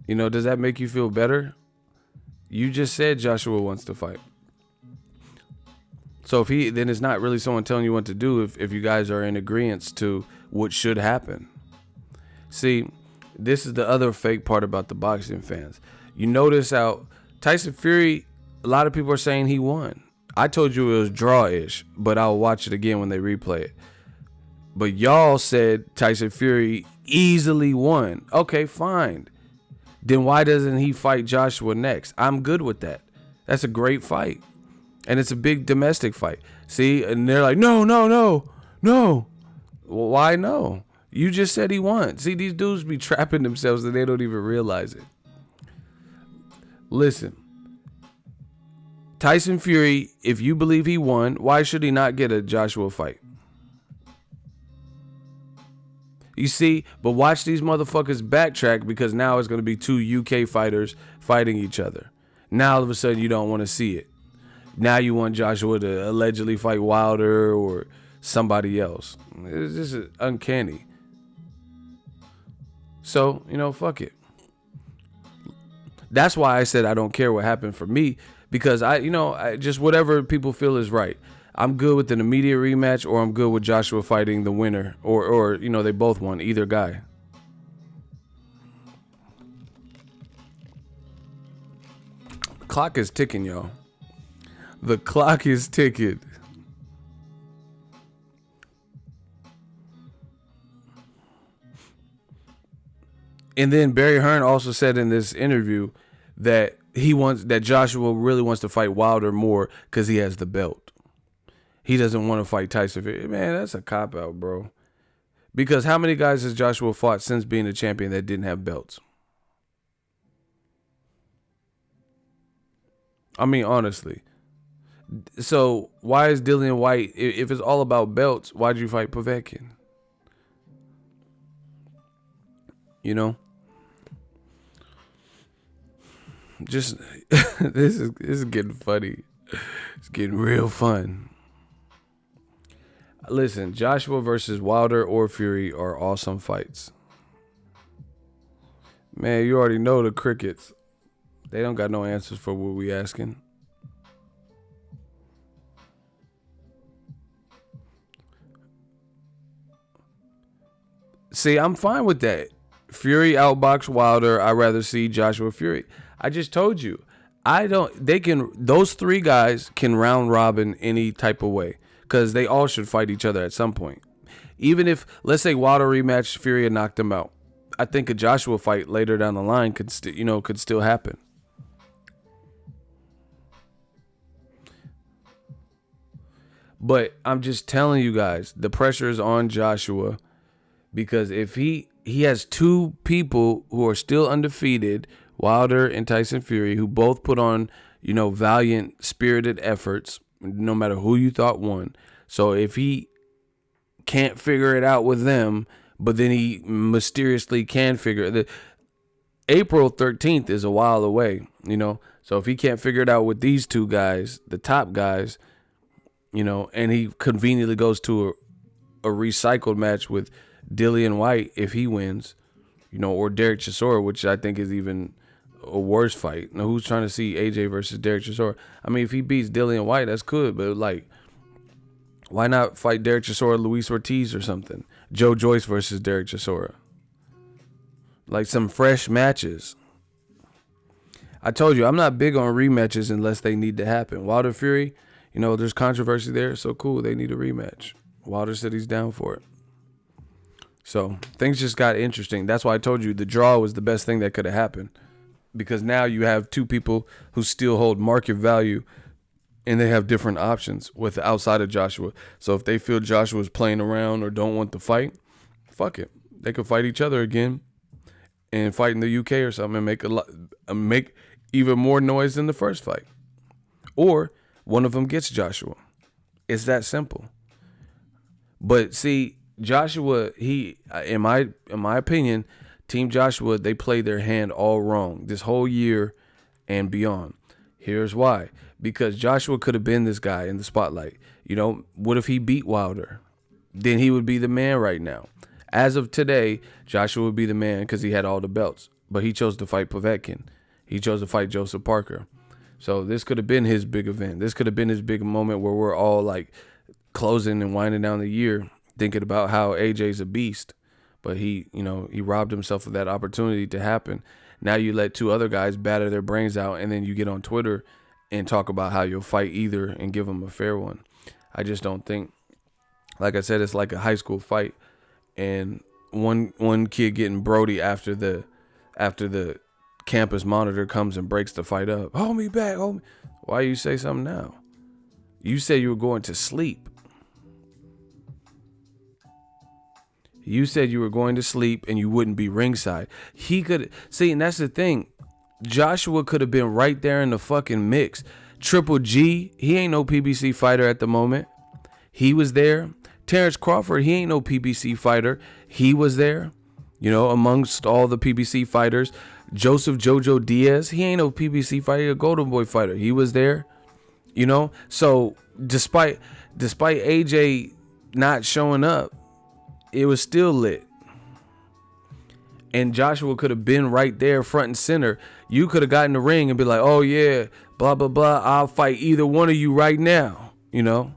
You know, does that make you feel better? You just said Joshua wants to fight. So then it's not really someone telling you what to do if you guys are in agreement to what should happen. See, this is the other fake part about the boxing fans. You notice how Tyson Fury, a lot of people are saying he won. I told you it was draw-ish, but I'll watch it again when they replay it. But y'all said Tyson Fury easily won. Okay, fine. Then why doesn't he fight Joshua next? I'm good with that. That's a great fight. And it's a big domestic fight. See, and they're like, no. Well, why no? You just said he won. See, these dudes be trapping themselves and they don't even realize it. Listen, Tyson Fury, if you believe he won, why should he not get a Joshua fight? You see, but watch these motherfuckers backtrack because now it's going to be two UK fighters fighting each other. Now all of a sudden you don't want to see it. Now you want Joshua to allegedly fight Wilder or somebody else. It's just uncanny. So, fuck it. That's why I said I don't care what happened for me, because I just whatever people feel is right. I'm good with an immediate rematch, or I'm good with Joshua fighting the winner, or they both won, either guy. The clock is ticking, y'all. The clock is ticking. And then Barry Hearn also said in this interview that Joshua really wants to fight Wilder more because he has the belt. He doesn't want to fight Tyson Fury. Man, that's a cop-out, bro. Because how many guys has Joshua fought since being a champion that didn't have belts? I mean, honestly. So why is Dillian White, if it's all about belts, why'd you fight Povetkin? Just this is getting funny. It's getting real fun. Listen, Joshua versus Wilder or Fury are awesome fights. Man, you already know the crickets. They don't got no answers for what we asking. See, I'm fine with that. Fury outbox Wilder. I'd rather see Joshua Fury. I just told you. Those three guys can round robin any type of way. Because they all should fight each other at some point. Even if, let's say Wilder rematch, Fury had knocked him out. I think a Joshua fight later down the line could still happen. But I'm just telling you guys, the pressure is on Joshua. Because if he has two people who are still undefeated, Wilder and Tyson Fury, who both put on, valiant, spirited efforts, no matter who you thought won. So if he can't figure it out with them, but then he mysteriously can figure it. April 13th is a while away, So if he can't figure it out with these two guys, the top guys, and he conveniently goes to a recycled match with Dillian White if he wins, or Derek Chisora, which I think is even a worse fight. Now, who's trying to see AJ versus Derek Chisora? I mean, if he beats Dillian White, that's good, but why not fight Derek Chisora, Luis Ortiz or something? Joe Joyce versus Derek Chisora. Some fresh matches. I told you, I'm not big on rematches unless they need to happen. Wilder Fury, there's controversy there, so cool, they need a rematch. Wilder said he's down for it. So things just got interesting. That's why I told you the draw was the best thing that could have happened. Because now you have two people who still hold market value and they have different options with outside of Joshua. So if they feel Joshua's playing around or don't want to fight, fuck it. They could fight each other again and fight in the UK or something and make even more noise than the first fight. Or one of them gets Joshua. It's that simple. But see, Joshua, in my opinion, Team Joshua, they played their hand all wrong this whole year and beyond. Here's why. Because Joshua could have been this guy in the spotlight. What if he beat Wilder? Then he would be the man right now. As of today, Joshua would be the man because he had all the belts. But he chose to fight Povetkin. He chose to fight Joseph Parker. So this could have been his big event. This could have been his big moment where we're all closing and winding down the year, thinking about how AJ's a beast. But he robbed himself of that opportunity to happen. Now you let two other guys batter their brains out, and then you get on Twitter and talk about how you'll fight either and give them a fair one. I just don't think, like I said, it's like a high school fight, and one kid getting Brody after the campus monitor comes and breaks the fight up. Hold me back, hold me. Why you say something now? You said you were going to sleep. You said you were going to sleep and you wouldn't be ringside. He could see, and that's the thing. Joshua could have been right there in the fucking mix. Triple G, he ain't no PBC fighter at the moment. He was there. Terrence Crawford, he ain't no PBC fighter. He was there. You know, amongst all the PBC fighters. Joseph Jojo Diaz, he ain't no PBC fighter, a Golden Boy fighter. He was there. You know, so despite AJ not showing up, it was still lit. And Joshua could have been right there front and center. You could have gotten in the ring and be like, oh yeah, blah, blah, blah. I'll fight either one of you right now, you know,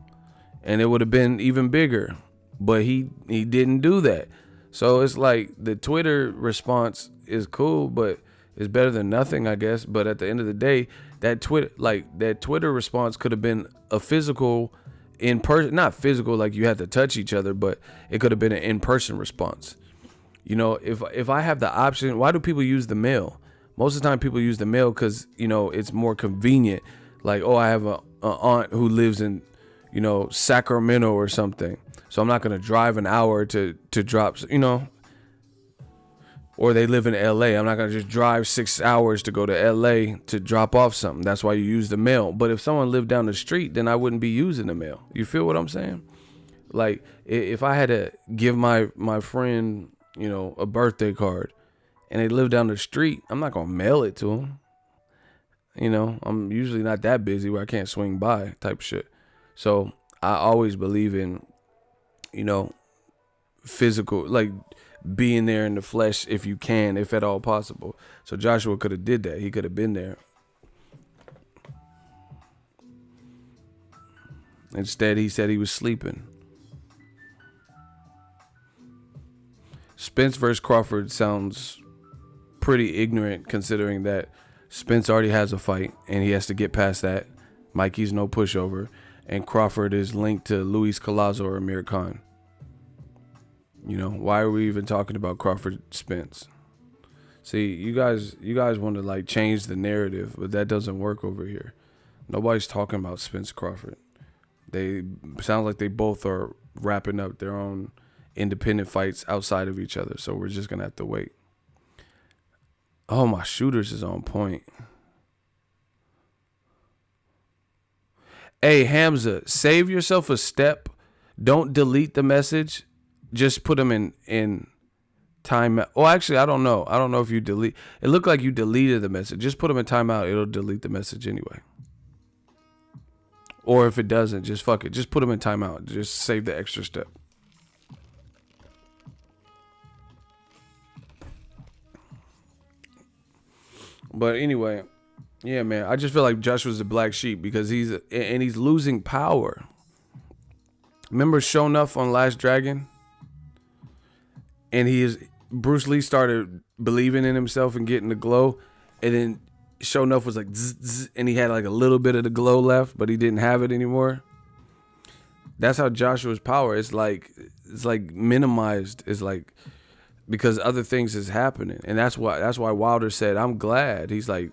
and it would have been even bigger. But he didn't do that. So it's like the Twitter response is cool, but it's better than nothing, I guess. But at the end of the day, that Twitter response could have been a physical in person, not physical like you had to touch each other, but it could have been an in-person response. You know, if I have the option, why do people use the mail? Most of the time people use the mail because, you know, it's more convenient. Like, oh, I have a aunt who lives in, you know, Sacramento or something. So I'm not going to drive an hour to drop, you know, or they live in LA. I'm not going to just drive 6 hours to go to LA to drop off something. That's why you use the mail. But if someone lived down the street, then I wouldn't be using the mail. You feel what I'm saying? Like if I had to give my friend, you know, a birthday card and they live down the street, I'm not going to mail it to them. You know, I'm usually not that busy where I can't swing by type shit. So I always believe in, you know, physical, like being there in the flesh if you can, if at all possible. So Joshua could have did that. He could have been there. Instead, he said he was sleeping. Spence versus Crawford sounds pretty ignorant considering that Spence already has a fight and he has to get past that. Mikey's no pushover. And Crawford is linked to Luis Collazo or Amir Khan. You know, why are we even talking about Crawford Spence? See, you guys want to like change the narrative, but that doesn't work over here. Nobody's talking about Spence Crawford. They sound like they both are wrapping up their own independent fights outside of each other. So we're just going to have to wait. Oh, my shooters is on point. Hey, Hamza, save yourself a step. Don't delete the message. Just put them in timeout. Oh, actually, I don't know. I don't know if you delete. It looked like you deleted the message. Just put them in timeout. It'll delete the message anyway. Or if it doesn't, just fuck it. Just put them in timeout. Just save the extra step. But anyway, yeah, man. I just feel like Joshua's the black sheep because he's losing power. Remember Shonuff on Last Dragon? And Bruce Lee started believing in himself and getting the glow. And then Shonuff was like, zzz, zzz, and he had like a little bit of the glow left, but he didn't have it anymore. That's how Joshua's power is like minimized. It's like because other things is happening. And that's why Wilder said, I'm glad. He's like,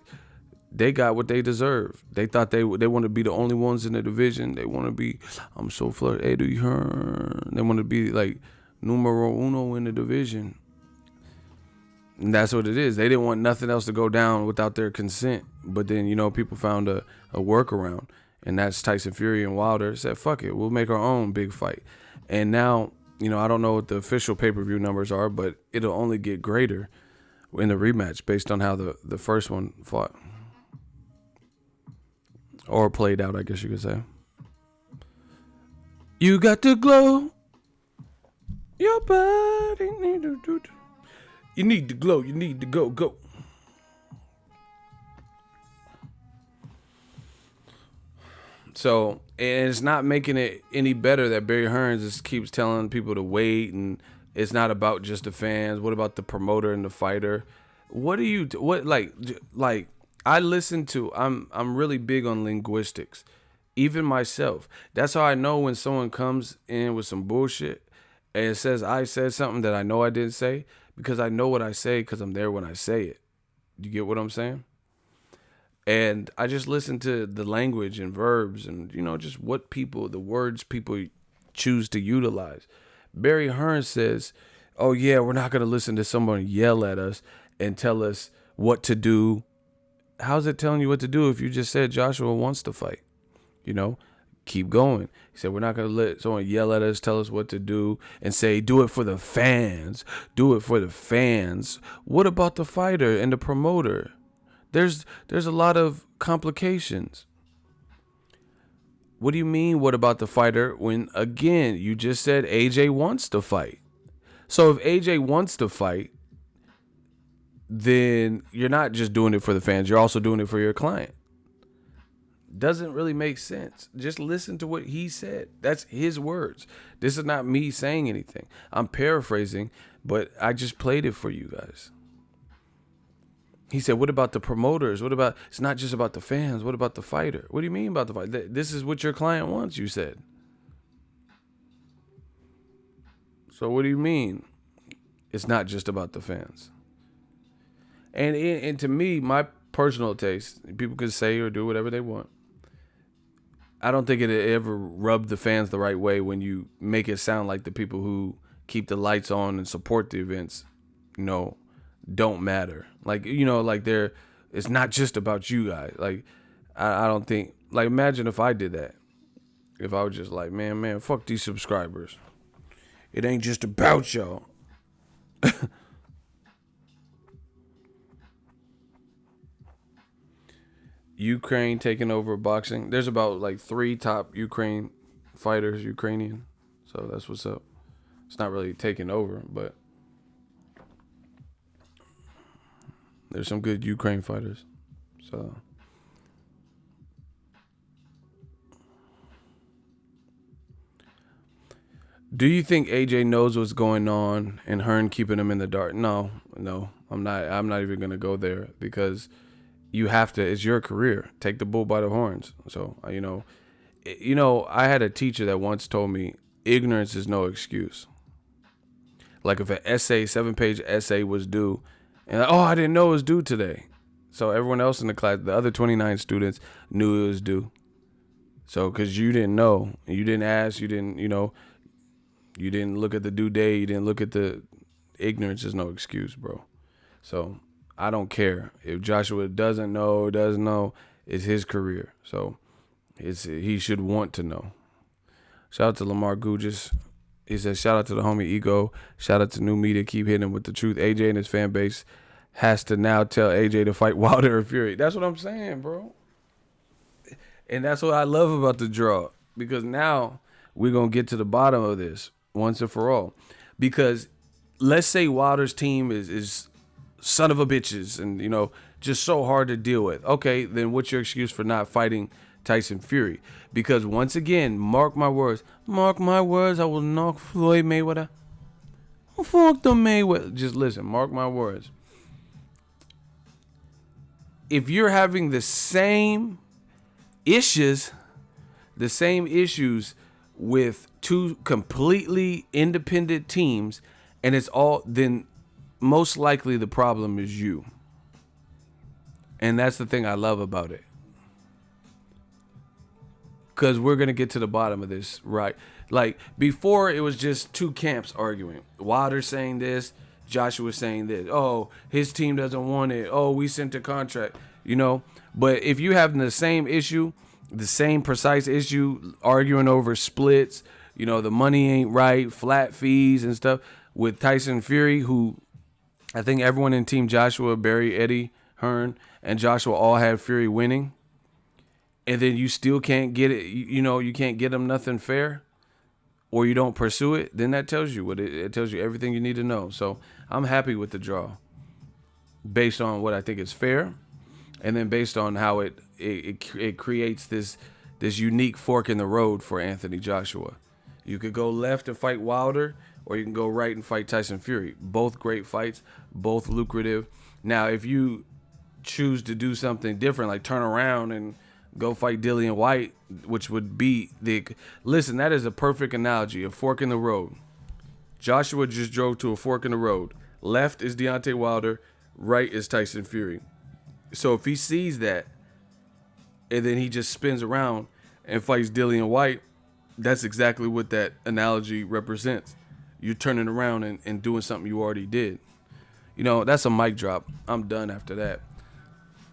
they got what they deserve. They thought they want to be the only ones in the division. They want to be, I'm so flirty. Hey, do you heard? They want to be like numero uno in the division. And that's what it is. They didn't want nothing else to go down without their consent. But then, you know, people found a workaround. And that's Tyson Fury and Wilder said, fuck it, we'll make our own big fight. And now, you know, I don't know what the official pay-per-view numbers are, but it'll only get greater in the rematch based on how the first one fought. Or played out, I guess you could say. You got to glow. Your body need to do. You need to glow. You need to go. So, and it's not making it any better that Barry Hearns just keeps telling people to wait, and it's not about just the fans. What about the promoter and the fighter? I listen to, I'm really big on linguistics, even myself. That's how I know when someone comes in with some bullshit and it says I said something that I know I didn't say, because I know what I say because I'm there when I say it. You get what I'm saying? And I just listen to the language and verbs and, you know, just the words people choose to utilize. Barry Hearns says, Oh yeah, we're not gonna listen to someone yell at us and tell us what to do. How's it telling you what to do if you just said Joshua wants to fight? You know, keep going. He said, we're not going to let someone yell at us, tell us what to do, and say, do it for the fans. Do it for the fans. What about the fighter and the promoter? There's a lot of complications. What do you mean, what about the fighter, when, again, you just said AJ wants to fight? So if AJ wants to fight, then you're not just doing it for the fans. You're also doing it for your client. Doesn't really make sense. Just listen to what he said. That's his words. This is not me saying anything. I'm paraphrasing, but I just played it for you guys. He said, what about the promoters? What about, it's not just about the fans. What about the fighter? What do you mean about the fight? This is what your client wants, you said. So what do you mean? It's not just about the fans. And to me, my personal taste, people can say or do whatever they want. I don't think it ever rubbed the fans the right way when you make it sound like the people who keep the lights on and support the events, don't matter. Like, like it's not just about you guys. Like, I don't think, like, imagine if I did that. If I was just like, man, fuck these subscribers. It ain't just about y'all. Ukraine taking over boxing. There's about like 3 top Ukrainian. So that's what's up. It's not really taking over, but there's some good Ukraine fighters. So do you think AJ knows what's going on and Hearn keeping him in the dark? No. I'm not even gonna go there because you have to. It's your career. Take the bull by the horns. So I had a teacher that once told me ignorance is no excuse. Like if an 7-page essay was due, and I didn't know it was due today. So everyone else in the class, the other 29 students, knew it was due. So because you didn't know, you didn't ask, you didn't look at the due date, you didn't look at the ignorance is no excuse, bro. So I don't care if Joshua doesn't know, it's his career. So he should want to know. Shout out to Lamar Gugis. He says, shout out to the homie Ego. Shout out to New Media. Keep hitting him with the truth. AJ and his fan base has to now tell AJ to fight Wilder or Fury. That's what I'm saying, bro. And that's what I love about the draw. Because now we're going to get to the bottom of this once and for all. Because let's say Wilder's team is son of a bitches and, just so hard to deal with. Okay, then what's your excuse for not fighting Tyson Fury? Because once again, mark my words, I will knock Floyd Mayweather. Fuck the Mayweather. Just listen, mark my words. If you're having the same issues with 2 completely independent teams, and it's all, then most likely the problem is you. And that's the thing I love about it. Because we're going to get to the bottom of this, right? Like, before it was just 2 camps arguing. Wilder saying this, Joshua saying this. Oh, his team doesn't want it. Oh, we sent a contract, But if you have the same issue, the same precise issue, arguing over splits, the money ain't right, flat fees and stuff, with Tyson Fury, who I think everyone in Team Joshua, Barry, Eddie, Hearn, and Joshua all had Fury winning. And then you still can't get it, you can't get them nothing fair, or you don't pursue it, then that tells you it tells you everything you need to know. So I'm happy with the draw based on what I think is fair, and then based on how it creates this unique fork in the road for Anthony Joshua. You could go left and fight Wilder, or you can go right and fight Tyson Fury. Both great fights, both lucrative. Now, if you choose to do something different, like turn around and go fight Dillian White, which would be listen, that is a perfect analogy, a fork in the road. Joshua just drove to a fork in the road. Left is Deontay Wilder, right is Tyson Fury. So if he sees that, and then he just spins around and fights Dillian White, that's exactly what that analogy represents. you're turning around and doing something you already did. You know, that's a mic drop. I'm done after that.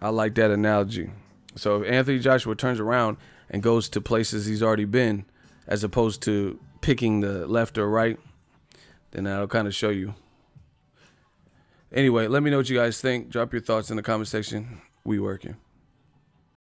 I like that analogy. So if Anthony Joshua turns around and goes to places he's already been, as opposed to picking the left or right, then that'll kind of show you. Anyway, let me know what you guys think. Drop your thoughts in the comment section. We working.